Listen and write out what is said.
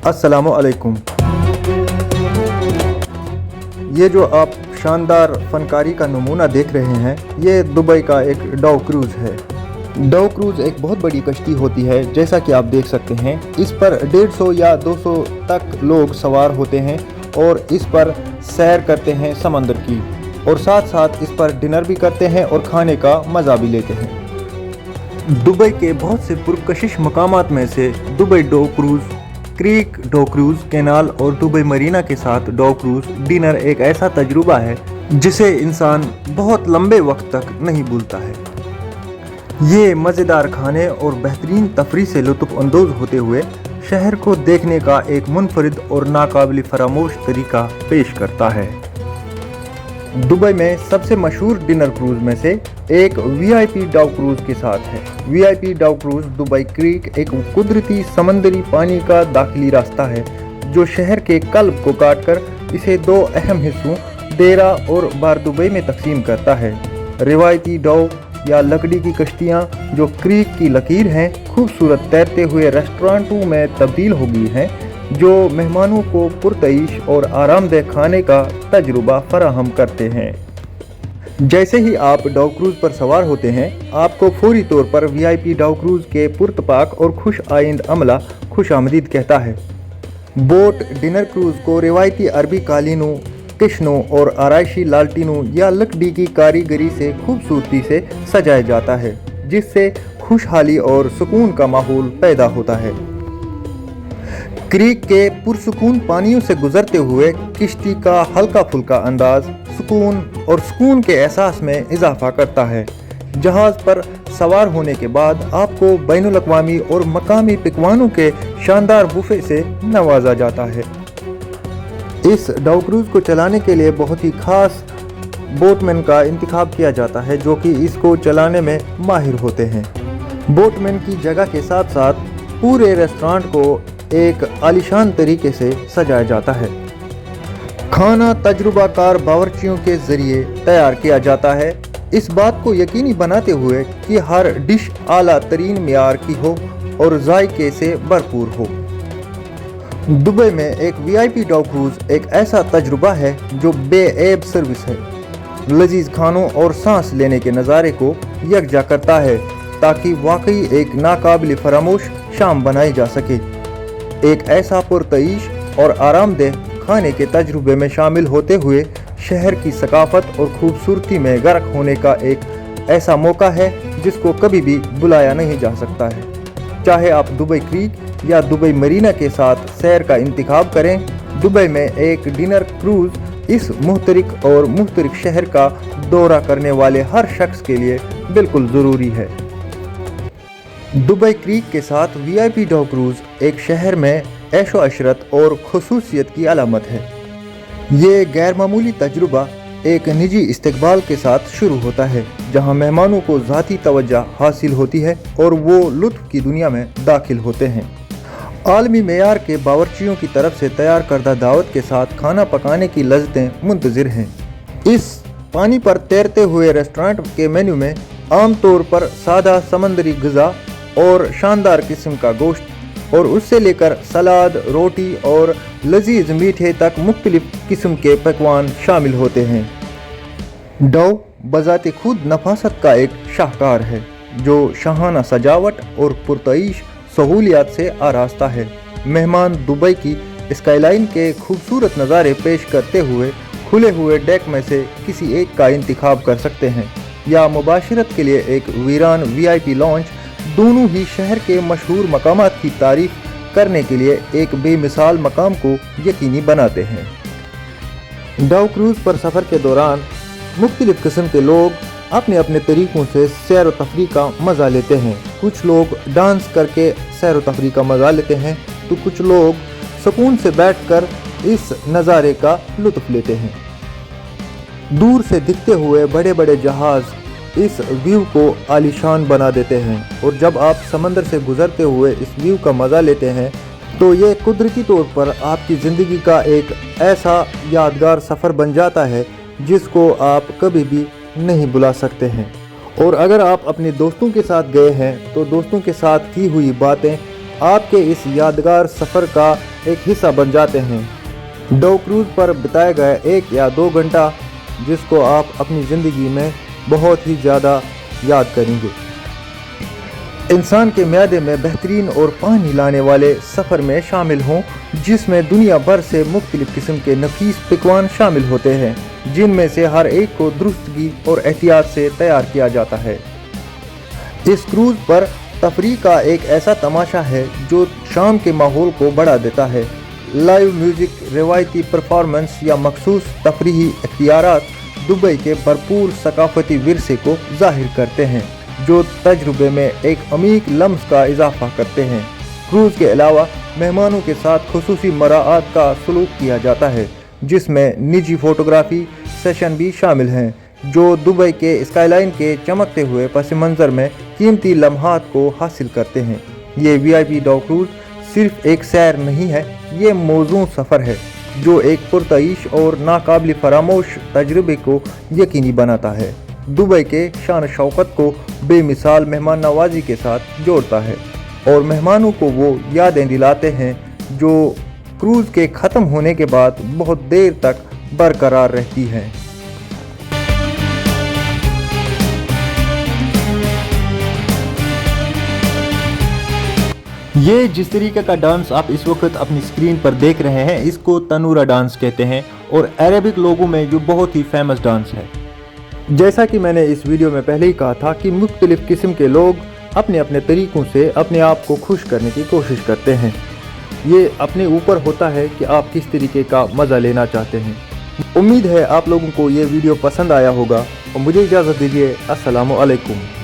अस्सलामु अलैकुम। ये जो आप शानदार फनकारी का नमूना देख रहे हैं, ये दुबई का एक डाउ क्रूज़ है। डाउ क्रूज़ एक बहुत बड़ी कश्ती होती है, जैसा कि आप देख सकते हैं। इस पर 150 या 200 तक लोग सवार होते हैं और इस पर सैर करते हैं समंदर की, और साथ साथ इस पर डिनर भी करते हैं और खाने का मज़ा भी लेते हैं। दुबई के बहुत से पुरकशिश मकामात में से दुबई डाउ क्रूज़, क्रीक डाउ क्रूज़, कैनाल और दुबई मरीना के साथ डाउ क्रूज़ डिनर एक ऐसा तजुर्बा है जिसे इंसान बहुत लंबे वक्त तक नहीं भूलता है। ये मज़ेदार खाने और बेहतरीन तफरीह से लुत्फ़ अंदोज़ होते हुए शहर को देखने का एक मुनफरिद और नाकाबिल फरामोश तरीका पेश करता है। दुबई में सबसे मशहूर डिनर क्रूज़ में से एक वीआईपी डाउ क्रूज़ के साथ है। वीआईपी डाउ क्रूज़ दुबई क्रीक एक कुदरती समंदरी पानी का दाखिली रास्ता है जो शहर के कल्ब को काटकर इसे दो अहम हिस्सों देरा और बार दुबई में तकसीम करता है। रिवायती डाउ या लकड़ी की कश्तियाँ जो क्रीक की लकीर हैं, खूबसूरत तैरते हुए रेस्टोरेंटों में तब्दील हो गई हैं जो मेहमानों को पुरतईश और आरामदेह खाने का तजुर्बा फराहम करते हैं। जैसे ही आप डाउ क्रूज़ पर सवार होते हैं, आपको फौरी तौर पर वीआईपी डाउ क्रूज़ के पुरतपाक और खुश आइंद अमला खुश आमदीद कहता है। बोट डिनर क्रूज़ को रिवायती अरबी कालीनों, किश्नों और आराइशी लालटीनों या लकड़ी की कारीगरी से खूबसूरती से सजाया जाता है, जिससे खुशहाली और सुकून का माहौल पैदा होता है। क्रीक के पुरसुकून पानियों से गुजरते हुए किश्ती का हल्का फुल्का अंदाज सुकून के एहसास में इजाफा करता है। जहाज़ पर सवार होने के बाद आपको बैनुल अक़वामी और मकामी पकवानों के शानदार बुफे से नवाजा जाता है। इस डाउ क्रूज़ को चलाने के लिए बहुत ही खास बोटमैन का इंतखाब किया जाता है जो कि इसको चलाने में माहिर होते हैं। बोटमैन की जगह के साथ साथ पूरे रेस्टोरेंट को एक आलीशान तरीके से सजाया जाता है। खाना तजुर्बाकार बावर्चियों के ज़रिए तैयार किया जाता है, इस बात को यकीनी बनाते हुए कि हर डिश आला तरीन मियार की हो और जायके से भरपूर हो। दुबई में एक वीआईपी डाउ क्रूज़ एक ऐसा तजुर्बा है जो बेऐब सर्विस है, लजीज खानों और सांस लेने के नज़ारे को यकजा करता है ताकि वाकई एक नाकाबिल फरामोश शाम बनाई जा सके। एक ऐसा पुरतईश और आरामदेह खाने के तजुर्बे में शामिल होते हुए शहर की सकाफत और खूबसूरती में गर्क होने का एक ऐसा मौका है जिसको कभी भी बुलाया नहीं जा सकता है। चाहे आप दुबई क्रीक या दुबई मरीना के साथ सैर का इंतखाब करें, दुबई में एक डिनर क्रूज़ इस मुहतरिक और मुख्तलिफ शहर का दौरा करने वाले हर शख्स के लिए बिल्कुल ज़रूरी है। दुबई क्रीक के साथ वीआईपी डाउ क्रूज़ एक शहर में ऐशो अशरत और खुसूसियत की अलामत है। ये गैर मामूली तजुर्बा एक निजी इस्तकबाल के साथ शुरू होता है जहां मेहमानों को ज़ाती तवज्जो हासिल होती है और वो लुत्फ़ की दुनिया में दाखिल होते हैं। आलमी मेयार के बावर्चियों की तरफ से तैयार करदा दावत के साथ खाना पकाने की लज़्ज़तें मुंतज़िर हैं। इस पानी पर तैरते हुए रेस्टोरेंट के मेन्यू में आम तौर पर सादा समंदरी ग़िज़ा और शानदार किस्म का गोश्त और उससे लेकर सलाद, रोटी और लजीज मीठे तक मुख्तलिफ किस्म के पकवान शामिल होते हैं। डाउ बज़ाते खुद नफासत का एक शाहकार है जो शाहाना सजावट और पुरतईश सहूलियात से आरास्ता है। मेहमान दुबई की स्काईलाइन के खूबसूरत नज़ारे पेश करते हुए खुले हुए डेक में से किसी एक का इंतखाब कर सकते हैं या मुबाशरत के लिए एक वीरान वीआईपी लॉन्च, दोनों ही शहर के मशहूर मकामात की तारीफ करने के लिए एक बेमिसाल मकाम को यकीनी बनाते हैं। डाउ क्रूज़ पर सफ़र के दौरान मुख्तलिफ किस्म के लोग अपने अपने तरीक़ों से सैर व तफरीह का मज़ा लेते हैं। कुछ लोग डांस करके सैर व तफरीह का मज़ा लेते हैं तो कुछ लोग सुकून से बैठकर इस नज़ारे का लुत्फ़ लेते हैं। दूर से दिखते हुए बड़े बड़े जहाज़ इस व्यू को आलीशान बना देते हैं और जब आप समंदर से गुजरते हुए इस व्यू का मज़ा लेते हैं तो ये कुदरती तौर पर आपकी ज़िंदगी का एक ऐसा यादगार सफ़र बन जाता है जिसको आप कभी भी नहीं भुला सकते हैं। और अगर आप अपने दोस्तों के साथ गए हैं तो दोस्तों के साथ की हुई बातें आपके इस यादगार सफ़र का एक हिस्सा बन जाते हैं। डाउ क्रूज़ पर बिताया गया 1 या 2 घंटा जिसको आप अपनी ज़िंदगी में बहुत ही ज़्यादा याद करेंगे। इंसान के म्यादे में बेहतरीन और पानी लाने वाले सफ़र में शामिल हों, जिसमें दुनिया भर से मुख्तलिफ़ किस्म के नफीस पकवान शामिल होते हैं, जिनमें से हर एक को दुरुस्तगी और एहतियात से तैयार किया जाता है। इस क्रूज़ पर तफरीह का एक ऐसा तमाशा है जो शाम के माहौल को बढ़ा देता है। लाइव म्यूज़िक, रिवायती परफॉर्मेंस या मखसूस तफरीही इख्तियारात दुबई के भरपूर सकाफती विरसे को ज़ाहिर करते हैं, जो तजुर्बे में एक अमीक लम्स का इजाफा करते हैं। क्रूज़ के अलावा मेहमानों के साथ खुसूसी मराआत का सलूक किया जाता है, जिसमें निजी फ़ोटोग्राफी सेशन भी शामिल हैं, जो दुबई के स्काईलाइन के चमकते हुए पस मंज़र में कीमती लम्हात को हासिल करते हैं। ये VIP डाउ क्रूज़ सिर्फ एक सैर नहीं है, ये मौजूद सफ़र है जो एक पुरतईश और नाकाबिल फरामोश तजुर्बे को यकीनी बनाता है। दुबई के शान शौकत को बेमिसाल मेहमान नवाजी के साथ जोड़ता है और मेहमानों को वो यादें दिलाते हैं जो क्रूज़ के ख़त्म होने के बाद बहुत देर तक बरकरार रहती हैं। ये जिस तरीके का डांस आप इस वक्त अपनी स्क्रीन पर देख रहे हैं, इसको तनूरा डांस कहते हैं और अरेबिक लोगों में जो बहुत ही फेमस डांस है। जैसा कि मैंने इस वीडियो में पहले ही कहा था कि मुख्तलिफ़ किस्म के लोग अपने अपने तरीक़ों से अपने आप को खुश करने की कोशिश करते हैं। ये अपने ऊपर होता है कि आप किस तरीके का मज़ा लेना चाहते हैं। उम्मीद है आप लोगों को ये वीडियो पसंद आया होगा और मुझे इजाज़त दीजिए। अस्सलामु अलैकुम।